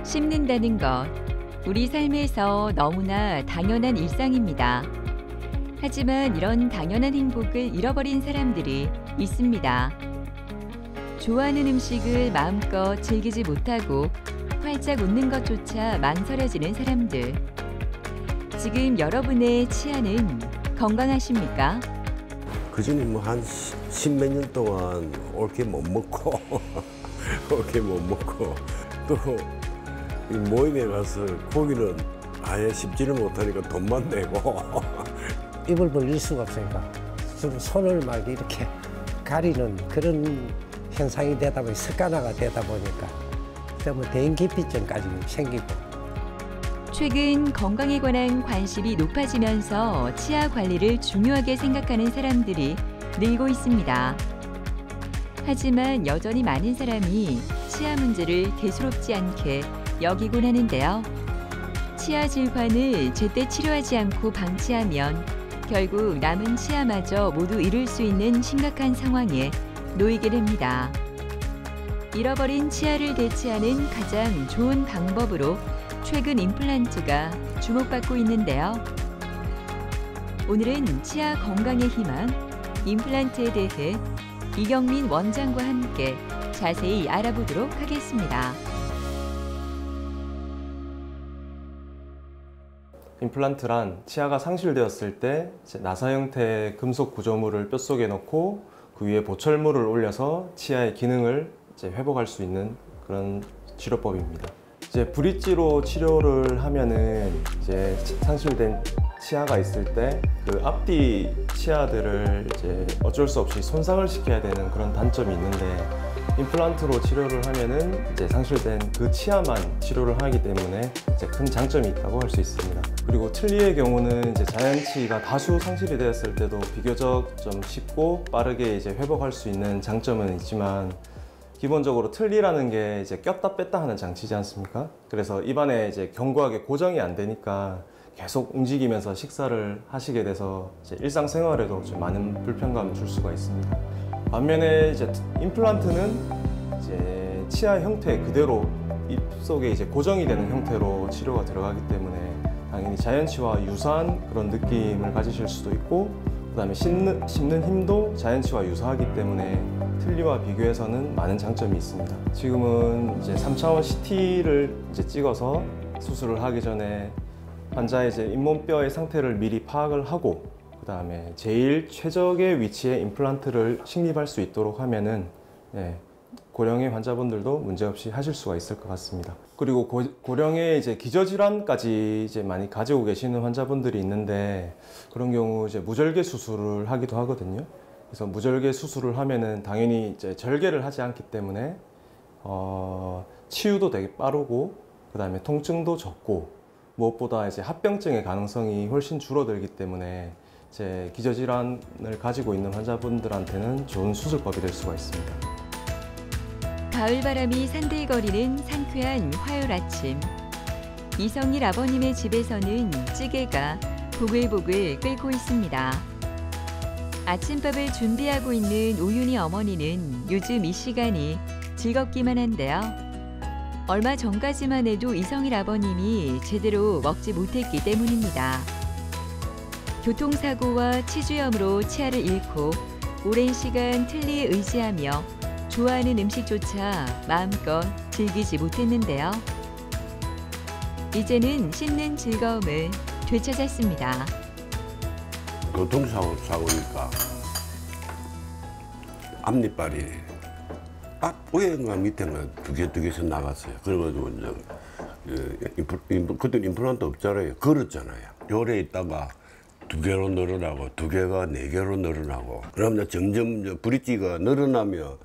씹는다는 것, 우리 삶에서 너무나 당연한 일상입니다. 하지만 이런 당연한 행복을 잃어버린 사람들이 있습니다. 좋아하는 음식을 마음껏 즐기지 못하고 활짝 웃는 것조차 망설여지는 사람들. 지금 여러분의 치아는 건강하십니까? 그전에 뭐 한 십몇 년 동안 옳게 못 먹고 옳게 못 먹고 또 이 모임에 가서 고기는 아예 씹지를 못하니까 돈만 내고 입을 벌릴 수가 없으니까 손을 막 이렇게 가리는 그런 현상이 되다 보니 습관화가 되다 보니까 뭐 대인기피증까지 생기고. 최근 건강에 관한 관심이 높아지면서 치아 관리를 중요하게 생각하는 사람들이 늘고 있습니다. 하지만 여전히 많은 사람이 치아 문제를 대수롭지 않게 여기곤 하는데요. 치아 질환을 제때 치료하지 않고 방치하면 결국 남은 치아마저 모두 잃을 수 있는 심각한 상황에 놓이게 됩니다. 잃어버린 치아를 대체하는 가장 좋은 방법으로 최근 임플란트가 주목받고 있는데요. 오늘은 치아 건강의 희망, 임플란트에 대해 이경민 원장과 함께 자세히 알아보도록 하겠습니다. 임플란트란 치아가 상실되었을 때 나사 형태의 금속 구조물을 뼛속에 넣고 그 위에 보철물을 올려서 치아의 기능을 회복할 수 있는 그런 치료법입니다. 브릿지로 치료를 하면은 상실된 치아가 있을 때 그 앞뒤 치아들을 어쩔 수 없이 손상을 시켜야 되는 그런 단점이 있는데, 임플란트로 치료를 하면은 상실된 그 치아만 치료를 하기 때문에 큰 장점이 있다고 할 수 있습니다. 그리고 틀니의 경우는 자연치가 다수 상실이 되었을 때도 비교적 좀 쉽고 빠르게 회복할 수 있는 장점은 있지만, 기본적으로 틀니라는 게 꼈다 뺐다 하는 장치지 않습니까? 그래서 입안에 견고하게 고정이 안 되니까 계속 움직이면서 식사를 하시게 돼서 일상생활에도 좀 많은 불편감을 줄 수가 있습니다. 반면에 임플란트는 치아 형태 그대로 입속에 고정이 되는 형태로 치료가 들어가기 때문에 당연히 자연치와 유사한 그런 느낌을 가지실 수도 있고, 그 다음에 씹는 힘도 자연치와 유사하기 때문에 틀니와 비교해서는 많은 장점이 있습니다. 지금은 3차원 CT를 찍어서 수술을 하기 전에 환자의 잇몸뼈의 상태를 미리 파악을 하고, 그 다음에 제일 최적의 위치에 임플란트를 식립할 수 있도록 하면은 고령의 환자분들도 문제없이 하실 수가 있을 것 같습니다. 그리고 고령의 기저질환까지 많이 가지고 계시는 환자분들이 있는데, 그런 경우 무절개 수술을 하기도 하거든요. 그래서 무절개 수술을 하면은 당연히 절개를 하지 않기 때문에 치유도 되게 빠르고, 그 다음에 통증도 적고, 무엇보다 합병증의 가능성이 훨씬 줄어들기 때문에 기저질환을 가지고 있는 환자분들한테는 좋은 수술법이 될 수가 있습니다. 가을바람이 산들거리는 상쾌한 화요일 아침. 이성일 아버님의 집에서는 찌개가 보글보글 끓고 있습니다. 아침밥을 준비하고 있는 오윤희 어머니는 요즘 이 시간이 즐겁기만 한데요. 얼마 전까지만 해도 이성일 아버님이 제대로 먹지 못했기 때문입니다. 교통사고와 치주염으로 치아를 잃고 오랜 시간 틀니에 의지하며 좋아하는 음식조차 마음껏 즐기지 못했는데요. 이제는 씹는 즐거움을 되찾았습니다. 교통사고니까 앞니빨이 위에인가 밑에인가 두 개씩 나갔어요. 그래가지고 그때 임플란트 없잖아요. 걸었잖아요. 요래 있다가 2개로 늘어나고 2개가 4개로 늘어나고, 그러면 점점 브릿지가 늘어나면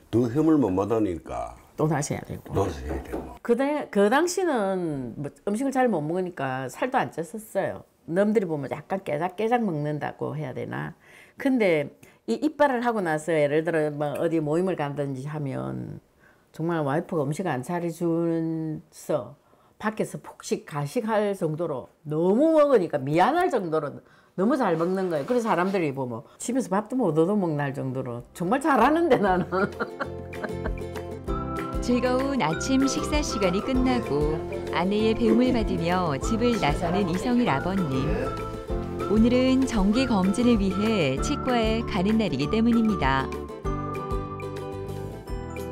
더 힘을 못 받으니까 또 다시 해야 되고. 또 다시 해야 되고. 그 당시는 뭐 음식을 잘 못 먹으니까 살도 안 쪘었어요. 남들이 보면 약간 깨작 먹는다고 해야 되나. 근데 이 이빨을 하고 나서 예를 들어 뭐 어디 모임을 간다든지 하면 정말 와이프가 음식 안 차려주면서 밖에서 폭식 가식할 정도로 너무 먹으니까 미안할 정도로 너무 잘 먹는 거예요. 그래서 사람들이 보면 집에서 밥도 못 얻어 먹나 할 정도로 정말 잘하는데 나는. 즐거운 아침 식사 시간이 끝나고 아내의 배움을 받으며 집을 나서는 이성일 아버님. 오늘은 정기 검진을 위해 치과에 가는 날이기 때문입니다.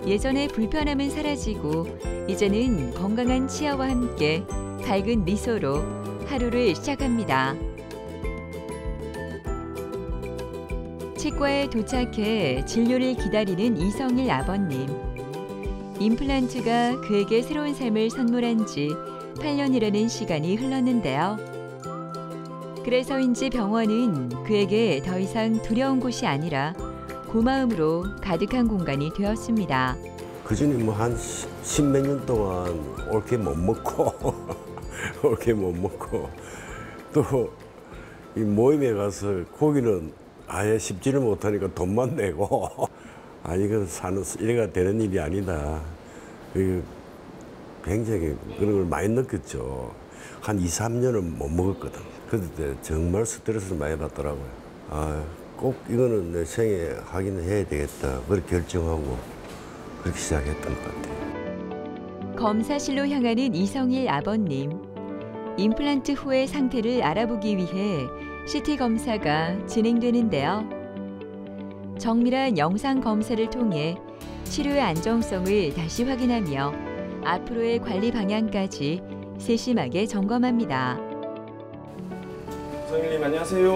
예전의 불편함은 사라지고 이제는 건강한 치아와 함께 밝은 미소로 하루를 시작합니다. 치과에 도착해 진료를 기다리는 이성일 아버님. 임플란트가 그에게 새로운 삶을 선물한 지 8년이라는 시간이 흘렀는데요. 그래서인지 병원은 그에게 더 이상 두려운 곳이 아니라 고마움으로 가득한 공간이 되었습니다. 그전에 뭐 한 십몇 년 동안 옳게 못 먹고 옳게 못 먹고 또 이 모임에 가서 고기는 아예 씹지를 못하니까 돈만 내고 아 이건 사는 이래가 되는 일이 아니다. 굉장히 그런 걸 많이 느꼈죠. 한 2, 3년은 못 먹었거든. 그때 정말 스트레스를 많이 받더라고요. 아, 꼭 이거는 내 생에 하기는 해야 되겠다. 그렇게 결정하고 그렇게 시작했던 것 같아요. 검사실로 향하는 이성일 아버님. 임플란트 후의 상태를 알아보기 위해 CT 검사가 진행되는데요. 정밀한 영상 검사를 통해 치료의 안정성을 다시 확인하며 앞으로의 관리 방향까지 세심하게 점검합니다. 이성일님 안녕하세요.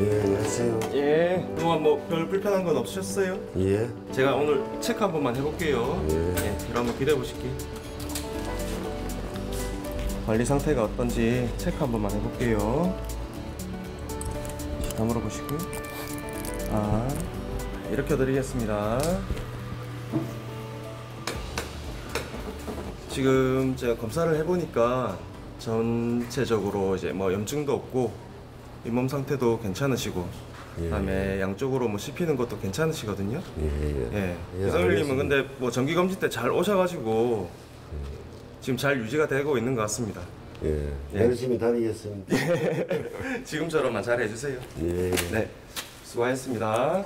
예, 안녕하세요. 예. 그동안 뭐 별 불편한 건 없으셨어요? 예. 제가 오늘 체크 한 번만 해볼게요. 예. 예. 그럼 한번 기대해 보실게요. 관리 상태가 어떤지 체크 한 번만 해볼게요. 다물어 보시고요. 아, 이렇게 드리겠습니다. 지금 제가 검사를 해보니까 전체적으로 이제 뭐 염증도 없고 잇몸 상태도 괜찮으시고 예. 그다음에 양쪽으로 뭐 씹히는 것도 괜찮으시거든요. 예. 예. 예, 이성일님은 알겠습니다. 근데 뭐 정기 검진 때 잘 오셔가지고 지금 잘 유지가 되고 있는 것 같습니다. 예. 열심히 다니겠습니다. 지금처럼만 잘 해주세요. 예. 네, 수고하셨습니다.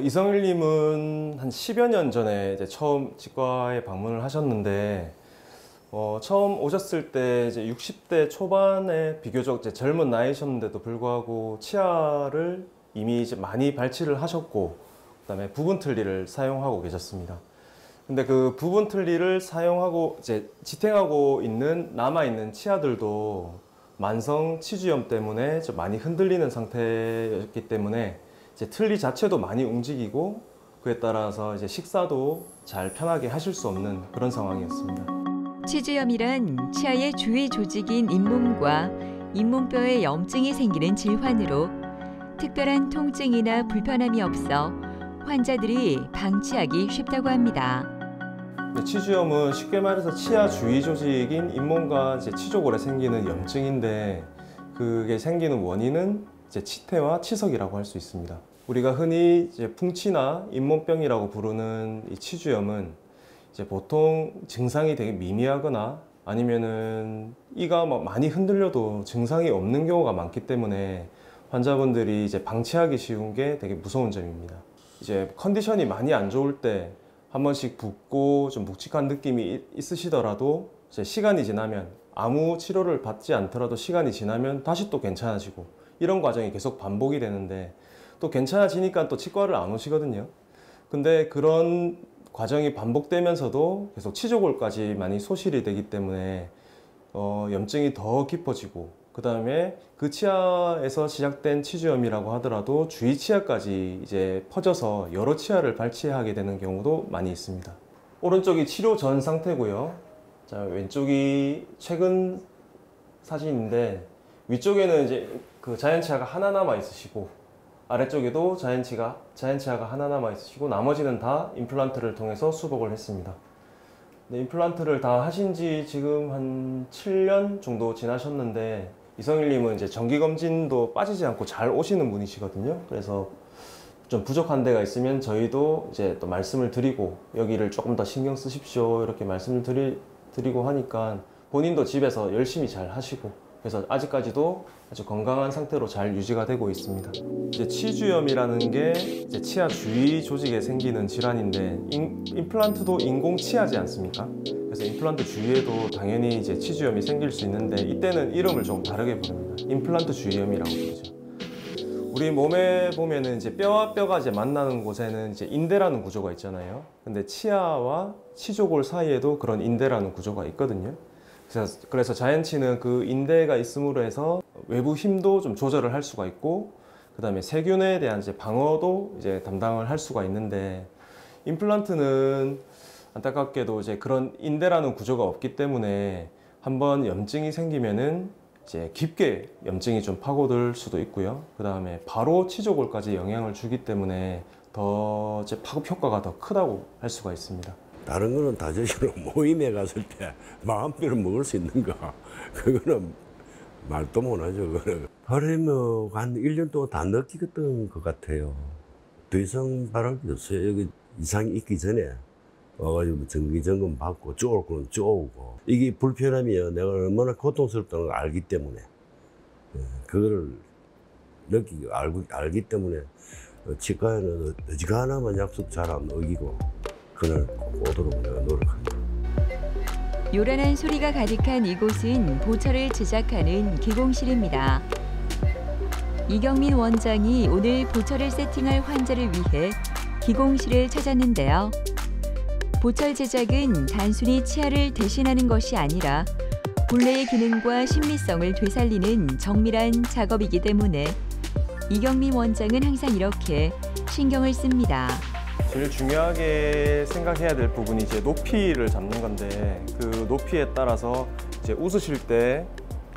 이성일님은 한 10여 년 전에 이제 처음 치과에 방문을 하셨는데, 처음 오셨을 때 이제 60대 초반에 비교적 이제 젊은 나이셨는데도 불구하고 치아를 이미 이제 많이 발치를 하셨고, 그다음에 부분 틀니를 사용하고 계셨습니다. 근데 그 부분 틀니를 사용하고 이제 지탱하고 있는 남아 있는 치아들도 만성 치주염 때문에 좀 많이 흔들리는 상태였기 때문에 이제 틀니 자체도 많이 움직이고 그에 따라서 이제 식사도 잘 편하게 하실 수 없는 그런 상황이었습니다. 치주염이란 치아의 주위 조직인 잇몸과 잇몸뼈에 염증이 생기는 질환으로 특별한 통증이나 불편함이 없어 환자들이 방치하기 쉽다고 합니다. 치주염은 쉽게 말해서 치아 주위 조직인 잇몸과 이제 치조골에 생기는 염증인데 그게 생기는 원인은 이제 치태와 치석이라고 할 수 있습니다. 우리가 흔히 이제 풍치나 잇몸병이라고 부르는 이 치주염은 이제 보통 증상이 되게 미미하거나 아니면은 이가 막 많이 흔들려도 증상이 없는 경우가 많기 때문에 환자분들이 이제 방치하기 쉬운 게 되게 무서운 점입니다. 이제 컨디션이 많이 안 좋을 때 한 번씩 붓고 좀 묵직한 느낌이 있으시더라도 이제 시간이 지나면 아무 치료를 받지 않더라도 시간이 지나면 다시 또 괜찮아지고 이런 과정이 계속 반복이 되는데 또 괜찮아지니까 또 치과를 안 오시거든요. 근데 그런 과정이 반복되면서도 계속 치조골까지 많이 소실이 되기 때문에 염증이 더 깊어지고 그 다음에 그 치아에서 시작된 치주염이라고 하더라도 주위 치아까지 이제 퍼져서 여러 치아를 발치하게 되는 경우도 많이 있습니다. 오른쪽이 치료 전 상태고요. 자, 왼쪽이 최근 사진인데 위쪽에는 이제 그 자연치아가 하나 남아 있으시고 아래쪽에도 자연치아가 하나 남아 있으시고 나머지는 다 임플란트를 통해서 수복을 했습니다. 네, 임플란트를 다 하신 지 지금 한 7년 정도 지나셨는데 이성일님은 이제 정기검진도 빠지지 않고 잘 오시는 분이시거든요. 그래서 좀 부족한 데가 있으면 저희도 이제 또 말씀을 드리고 여기를 조금 더 신경 쓰십시오 이렇게 말씀을 드리고 하니까 본인도 집에서 열심히 잘 하시고 그래서 아직까지도 아주 건강한 상태로 잘 유지가 되고 있습니다. 이제 치주염이라는 게 이제 치아 주위 조직에 생기는 질환인데 임플란트도 인공 치아지 않습니까? 그래서 임플란트 주위에도 당연히 이제 치주염이 생길 수 있는데 이때는 이름을 좀 다르게 부릅니다. 임플란트 주위염이라고 부르죠. 우리 몸에 보면은 이제 뼈와 뼈가 이제 만나는 곳에는 이제 인대라는 구조가 있잖아요. 근데 치아와 치조골 사이에도 그런 인대라는 구조가 있거든요. 그래서 자연치는 그 인대가 있음으로 해서 외부 힘도 좀 조절을 할 수가 있고, 그 다음에 세균에 대한 이제 방어도 이제 담당을 할 수가 있는데, 임플란트는 안타깝게도 이제 그런 인대라는 구조가 없기 때문에 한번 염증이 생기면은 이제 깊게 염증이 좀 파고들 수도 있고요. 그 다음에 바로 치조골까지 영향을 주기 때문에 더 이제 파급 효과가 더 크다고 할 수가 있습니다. 다른 거는 다저시로 모임에 갔을 때 마음대로 먹을 수 있는 거, 그거는 말도 못하죠. 그거는 바르면 한 1년 동안 다 느끼겠던 것 같아요. 더 이상 바랄 게 없어요. 여기 이상이 있기 전에 와가지고 정기점검 받고 쪼을 거는 쪼우고, 이게 불편하면 내가 얼마나 고통스럽다는 걸 알기 때문에, 그거를 느끼고 알기 때문에 치과에는 어지간하면 약속 잘 안 어기고 그날 꼭 오도록 내가 노력합니다. 요란한 소리가 가득한 이곳은 보철을 제작하는 기공실입니다. 이경민 원장이 오늘 보철을 세팅할 환자를 위해 기공실을 찾았는데요. 보철 제작은 단순히 치아를 대신하는 것이 아니라 본래의 기능과 신미성을 되살리는 정밀한 작업이기 때문에 이경민 원장은 항상 이렇게 신경을 씁니다. 제일 중요하게 생각해야 될 부분이 이제 높이를 잡는 건데, 그 높이에 따라서 이제 웃으실 때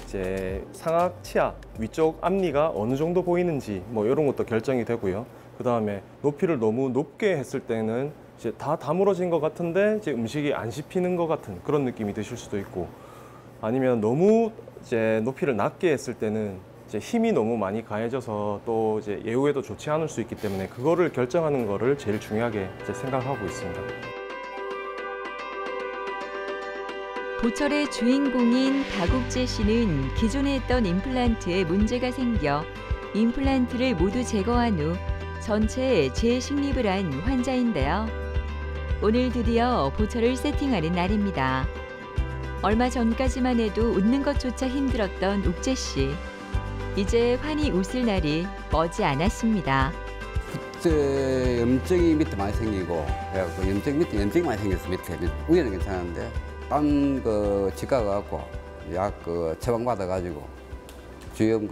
이제 상악 치아 위쪽 앞니가 어느 정도 보이는지 뭐 이런 것도 결정이 되고요. 그 다음에 높이를 너무 높게 했을 때는 이제 다 다물어진 것 같은데 이제 음식이 안 씹히는 것 같은 그런 느낌이 드실 수도 있고, 아니면 너무 이제 높이를 낮게 했을 때는 이제 힘이 너무 많이 가해져서 또 이제 예후에도 좋지 않을 수 있기 때문에 그거를 결정하는 거를 제일 중요하게 이제 생각하고 있습니다. 보철의 주인공인 박욱재 씨는 기존에 했던 임플란트에 문제가 생겨 임플란트를 모두 제거한 후 전체 재식립을 한 환자인데요. 오늘 드디어 보철을 세팅하는 날입니다. 얼마 전까지만 해도 웃는 것조차 힘들었던 욱재 씨. 이제 환히 웃을 날이 머지 않았습니다. 그때 염증이 밑에 많이 생기고, 그래갖고 염증이 많이 생겼어. 밑에 위에는 괜찮은데 딴 그 치과 가갖고 약 처방 받아가지고 주염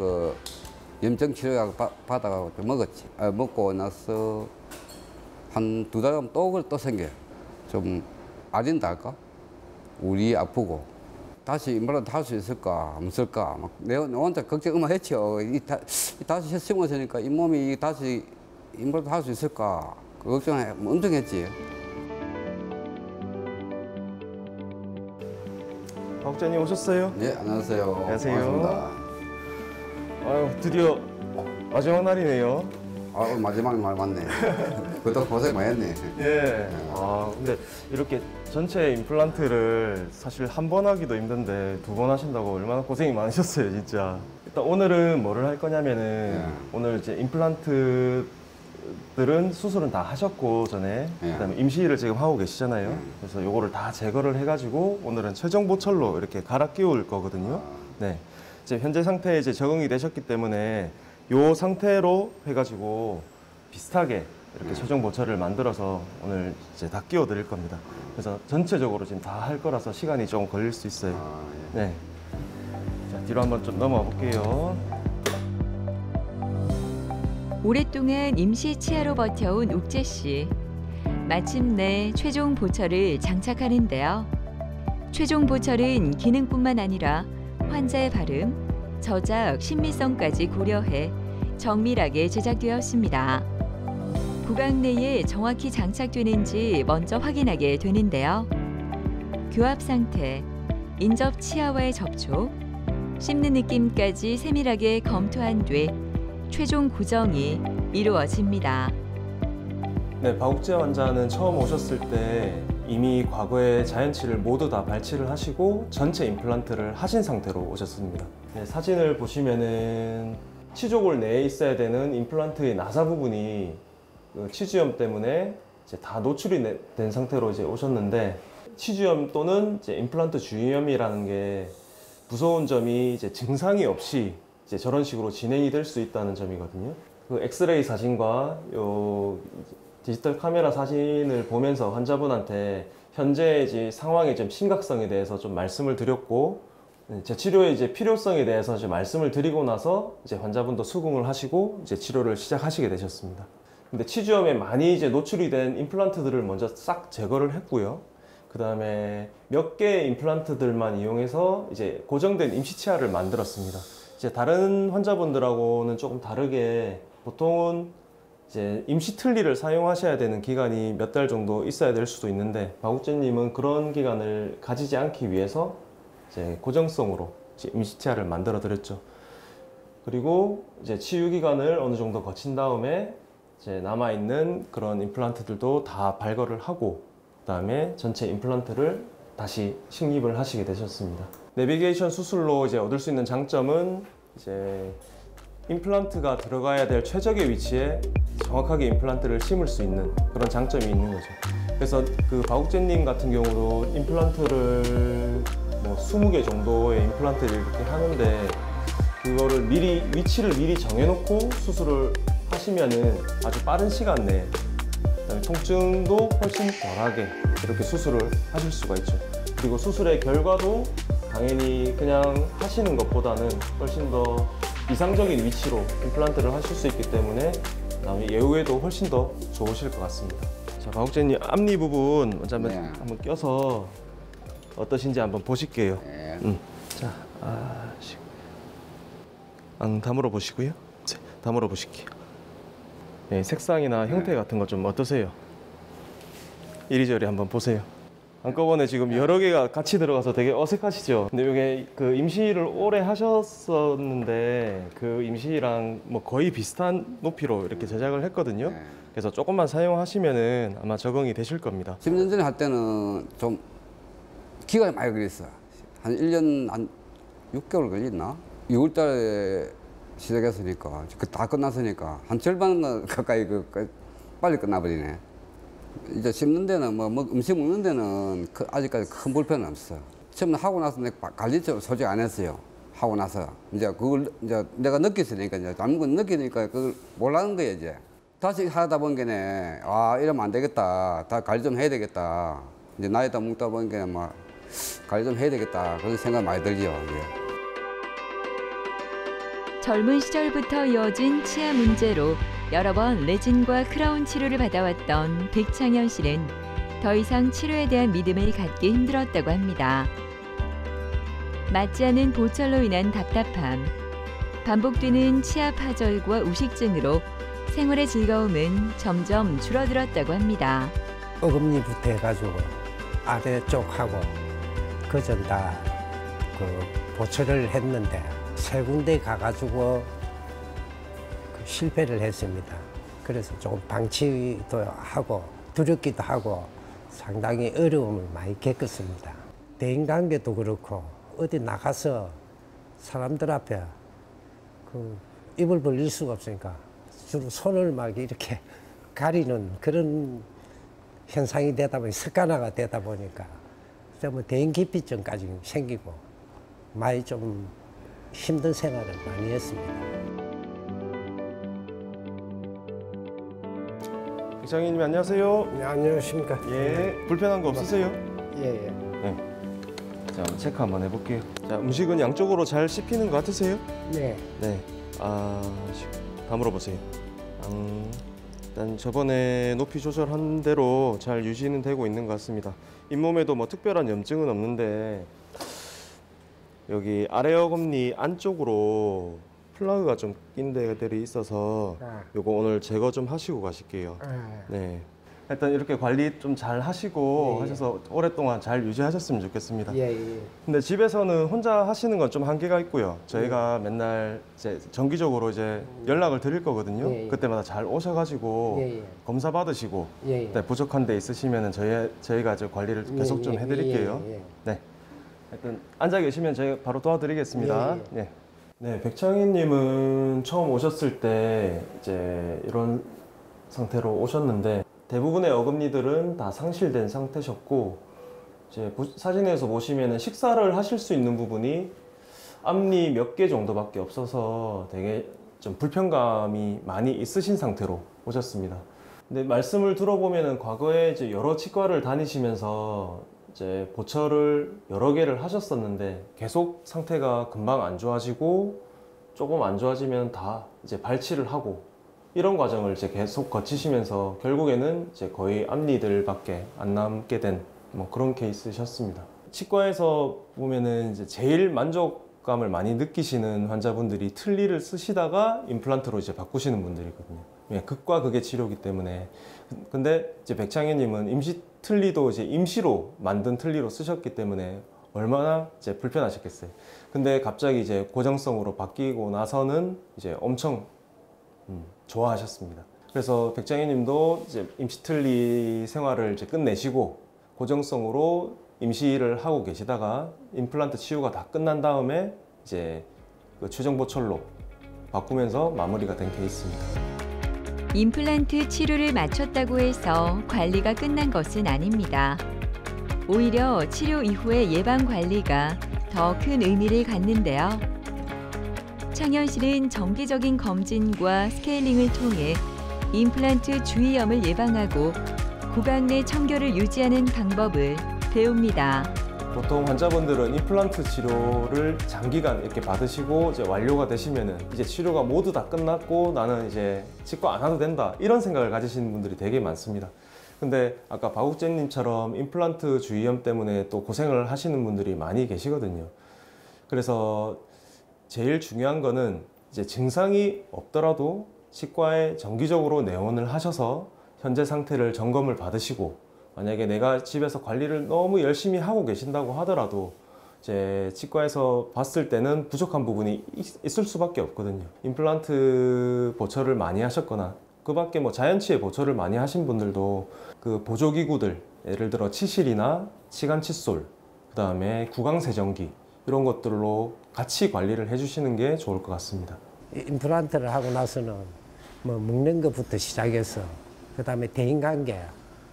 염증 치료 받아가지고 먹었지. 먹고 나서 한 2달 가면 또 그걸 또 생겨. 좀 아린다 할까? 우리 아프고. 다시 임플란트 할 수 있을까, 안 쓸까, 막 내가 혼자 걱정 했죠. 다시 심어지니까 잇몸이 다시 임플란트 할 수 있을까, 그 걱정 엄청 했지. 박욱재님 오셨어요? 네, 안녕하세요. 안녕하세요. 반갑습니다. 아유, 드디어 마지막 날이네요. 오늘 마지막 날 맞네. 그동안 고생 많이 했네. 예. 근데 이렇게 전체 임플란트를 사실 한 번 하기도 힘든데 2번 하신다고 얼마나 고생이 많으셨어요, 진짜. 일단 오늘은 뭐를 할 거냐면은 오늘 이제 임플란트들은 수술은 다 하셨고 전에 그다음에 임시를 지금 하고 계시잖아요. 그래서 요거를 다 제거를 해가지고 오늘은 최종 보철로 이렇게 갈아 끼울 거거든요. 네. 이제 현재 상태에 이제 적응이 되셨기 때문에 요 상태로 해가지고 비슷하게 이렇게 최종 보철을 만들어서 오늘 이제 다 끼워 드릴 겁니다. 그래서 전체적으로 지금 다 할 거라서 시간이 좀 걸릴 수 있어요. 네. 자, 뒤로 한번 좀 넘어가 볼게요. 오랫동안 임시 치아로 버텨온 욱재 씨. 마침내 최종 보철을 장착하는데요. 최종 보철은 기능뿐만 아니라 환자의 발음, 저작, 신미성까지 고려해 정밀하게 제작되었습니다. 구강 내에 정확히 장착되는지 먼저 확인하게 되는데요. 교합 상태, 인접 치아와의 접촉, 씹는 느낌까지 세밀하게 검토한 뒤 최종 고정이 이루어집니다. 네, 박욱재 환자는 처음 오셨을 때 이미 과거에 자연치를 모두 다 발치를 하시고 전체 임플란트를 하신 상태로 오셨습니다. 네, 사진을 보시면은 치조골 내에 있어야 되는 임플란트의 나사 부분이 그 치주염 때문에 이제 다 노출이 된 상태로 이제 오셨는데, 치주염 또는 이제 임플란트 주위염이라는 게 무서운 점이 이제 증상이 없이 이제 저런 식으로 진행이 될 수 있다는 점이거든요. 그 엑스레이 사진과 요 디지털 카메라 사진을 보면서 환자분한테 현재 이제 상황의 좀 심각성에 대해서 좀 말씀을 드렸고, 제 치료의 이제 필요성에 대해서 이제 말씀을 드리고 나서 이제 환자분도 수긍을 하시고 이제 치료를 시작하시게 되셨습니다. 근데 치주염에 많이 이제 노출이 된 임플란트들을 먼저 싹 제거를 했고요. 그 다음에 몇 개의 임플란트들만 이용해서 이제 고정된 임시 치아를 만들었습니다. 이제 다른 환자분들하고는 조금 다르게 보통은 이제 임시 틀니를 사용하셔야 되는 기간이 몇 달 정도 있어야 될 수도 있는데, 박욱재님은 그런 기간을 가지지 않기 위해서 이제 고정성으로 이제 임시 치아를 만들어 드렸죠. 그리고 이제 치유 기간을 어느 정도 거친 다음에 이제 남아 있는 그런 임플란트들도 다 발거를 하고, 그다음에 전체 임플란트를 다시 식립을 하시게 되셨습니다. 내비게이션 수술로 이제 얻을 수 있는 장점은 이제 임플란트가 들어가야 될 최적의 위치에 정확하게 임플란트를 심을 수 있는 그런 장점이 있는 거죠. 그래서 그 박욱재님 같은 경우도 임플란트를 뭐 20개 정도의 임플란트를 이렇게 하는데, 그거를 미리 위치를 미리 정해놓고 수술을 하시면은 아주 빠른 시간 내에, 그다음에 통증도 훨씬 덜하게 이렇게 수술을 하실 수가 있죠. 그리고 수술의 결과도 당연히 그냥 하시는 것보다는 훨씬 더 이상적인 위치로 임플란트를 하실 수 있기 때문에 예후에도 훨씬 더 좋으실 것 같습니다. 자, 박욱재님 앞니 부분 먼저 한번 껴서 어떠신지 한번 보실게요. 자, 다물어 보시고요. 자, 다물어 보실게요. 네, 색상이나 형태 같은 거 좀 어떠세요? 이리저리 한번 보세요. 한꺼번에 지금 여러 개가 같이 들어가서 되게 어색하시죠? 근데 이게 그 임시를 오래 하셨었는데 그 임시랑 뭐 거의 비슷한 높이로 이렇게 제작을 했거든요. 그래서 조금만 사용하시면은 아마 적응이 되실 겁니다. 10년 전에 할 때는 좀 기간이 많이 걸렸어. 한 1년 한 6개월 걸렸나? 6월 달에 시작했으니까 다 끝났으니까 한 절반 가까이 빨리 끝나버리네. 이제 씹는 데는 뭐 음식 먹는 데는 아직까지 큰 불편은 없어. 처음에 하고 나서 내가 관리 좀 솔직히 안 했어요. 하고 나서 이제 그걸 이제 내가 느꼈으니까 이제 남은 건 느끼니까 그걸 몰라는 거야 이제. 다시 하다 보니까네, 아 이러면 안 되겠다. 다 관리 좀 해야 되겠다. 이제 나이다 먹다 보니까 막 관리 좀 해야 되겠다. 그런 생각 많이 들죠. 이제. 젊은 시절부터 이어진 치아 문제로 여러 번 레진과 크라운 치료를 받아왔던 백창현 씨는 더 이상 치료에 대한 믿음을 갖기 힘들었다고 합니다. 맞지 않는 보철로 인한 답답함, 반복되는 치아 파절과 우식증으로 생활의 즐거움은 점점 줄어들었다고 합니다. 어금니부터 해가지고 아래쪽하고 그전 다 보철을 했는데 세 군데 가가지고 실패를 했습니다. 그래서 조금 방치도 하고 두렵기도 하고 상당히 어려움을 많이 겪었습니다. 대인관계도 그렇고 어디 나가서 사람들 앞에 입을 벌릴 수가 없으니까 주로 손을 막 이렇게 가리는 그런 현상이 되다 보니 습관화가 되다 보니까 뭐 대인기피증까지 생기고 많이 좀 힘든 생활을 많이 했습니다. 백창현님 안녕하세요. 네, 안녕하십니까? 예, 불편한 거 없으세요? 예. 네. 자, 한번 체크 한번 해볼게요. 자, 음식은 양쪽으로 잘 씹히는 것 같으세요? 네. 네. 다물어 보세요. 일단 저번에 높이 조절한 대로 잘 유지는 되고 있는 것 같습니다. 잇몸에도 뭐 특별한 염증은 없는데 여기 아래 어금니 안쪽으로 플라그가 좀 낀 데들이 있어서 요거 오늘 제거 좀 하시고 가실게요. 네. 일단 이렇게 관리 좀 잘 하시고 예, 예. 하셔서 오랫동안 잘 유지하셨으면 좋겠습니다. 예, 예. 근데 집에서는 혼자 하시는 건 좀 한계가 있고요. 저희가 맨날 이제 정기적으로 이제 연락을 드릴 거거든요. 예, 예. 그때마다 잘 오셔가지고 예, 예. 검사 받으시고 예, 예. 네, 부족한 데 있으시면은 저희가 이제 관리를 계속 좀 예, 예, 해드릴게요. 예, 예. 네. 하여튼 앉아 계시면 저희가 바로 도와드리겠습니다. 예, 예. 네. 네, 백창희님은 처음 오셨을 때 이제 이런 상태로 오셨는데 대부분의 어금니들은 다 상실된 상태셨고 이제 사진에서 보시면은 식사를 하실 수 있는 부분이 앞니 몇 개 정도밖에 없어서 되게 좀 불편감이 많이 있으신 상태로 오셨습니다. 근데 말씀을 들어보면은 과거에 이제 여러 치과를 다니시면서 이제 보철을 여러 개를 하셨었는데 계속 상태가 금방 안 좋아지고 조금 안 좋아지면 다 이제 발치를 하고 이런 과정을 이제 계속 거치시면서 결국에는 이제 거의 앞니들밖에 안 남게 된 뭐 그런 케이스셨습니다. 치과에서 보면은 이제 제일 만족감을 많이 느끼시는 환자분들이 틀니를 쓰시다가 임플란트로 이제 바꾸시는 분들이거든요. 극과 극의 치료이기 때문에. 근데 이제 백창희님은 임시 틀니도 이제 임시로 만든 틀니로 쓰셨기 때문에 얼마나 이제 불편하셨겠어요. 근데 갑자기 이제 고정성으로 바뀌고 나서는 이제 엄청 좋아하셨습니다. 그래서 백창희님도 이제 임시 틀니 생활을 이제 끝내시고 고정성으로 임시를 하고 계시다가 임플란트 치유가 다 끝난 다음에 이제 그 추정 보철로 바꾸면서 마무리가 된 케이스입니다. 임플란트 치료를 마쳤다고 해서 관리가 끝난 것은 아닙니다. 오히려 치료 이후의 예방 관리가 더 큰 의미를 갖는데요. 창현 씨는 정기적인 검진과 스케일링을 통해 임플란트 주위염을 예방하고 구강 내 청결을 유지하는 방법을 배웁니다. 보통 환자분들은 임플란트 치료를 장기간 이렇게 받으시고 이제 완료가 되시면은 이제 치료가 모두 다 끝났고 나는 이제 치과 안 와도 된다 이런 생각을 가지시는 분들이 되게 많습니다. 근데 아까 박욱재님처럼 임플란트 주위염 때문에 또 고생을 하시는 분들이 많이 계시거든요. 그래서 제일 중요한 거는 이제 증상이 없더라도 치과에 정기적으로 내원을 하셔서 현재 상태를 점검을 받으시고 만약에 내가 집에서 관리를 너무 열심히 하고 계신다고 하더라도 이제 치과에서 봤을 때는 부족한 부분이 있을 수밖에 없거든요. 임플란트 보철을 많이 하셨거나 그 밖에 뭐 자연치의 보철을 많이 하신 분들도 그 보조기구들 예를 들어 치실이나 치간 칫솔 그 다음에 구강 세정기 이런 것들로 같이 관리를 해주시는 게 좋을 것 같습니다. 임플란트를 하고 나서는 뭐 먹는 것부터 시작해서 그다음에 대인관계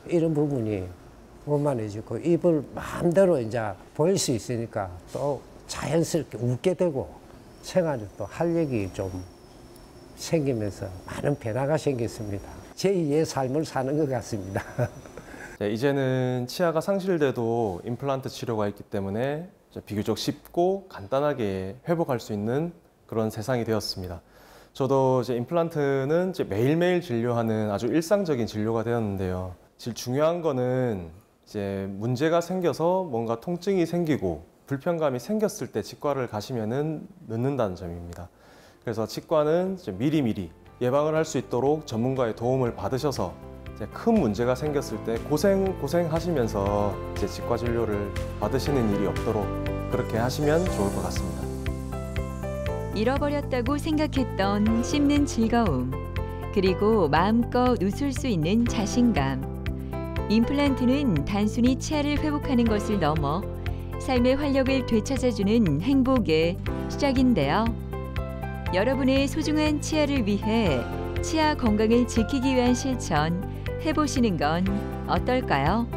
이런 부분이 원만해지고 입을 마음대로 이제 보일 수 있으니까 또 자연스럽게 웃게 되고 생활에 또 활력이 좀 생기면서 많은 변화가 생겼습니다. 제2의 삶을 사는 것 같습니다. 이제는 치아가 상실돼도 임플란트 치료가 있기 때문에 비교적 쉽고 간단하게 회복할 수 있는 그런 세상이 되었습니다. 저도 이제 임플란트는 이제 매일매일 진료하는 아주 일상적인 진료가 되었는데요. 제일 중요한 거는 이제 문제가 생겨서 뭔가 통증이 생기고 불편감이 생겼을 때 치과를 가시면은 늦는다는 점입니다. 그래서 치과는 이제 미리미리 예방을 할 수 있도록 전문가의 도움을 받으셔서 이제 큰 문제가 생겼을 때 고생하시면서 이제 치과 진료를 받으시는 일이 없도록 그렇게 하시면 좋을 것 같습니다. 잃어버렸다고 생각했던 씹는 즐거움, 그리고 마음껏 웃을 수 있는 자신감. 임플란트는 단순히 치아를 회복하는 것을 넘어 삶의 활력을 되찾아주는 행복의 시작인데요. 여러분의 소중한 치아를 위해 치아 건강을 지키기 위한 실천 해보시는 건 어떨까요?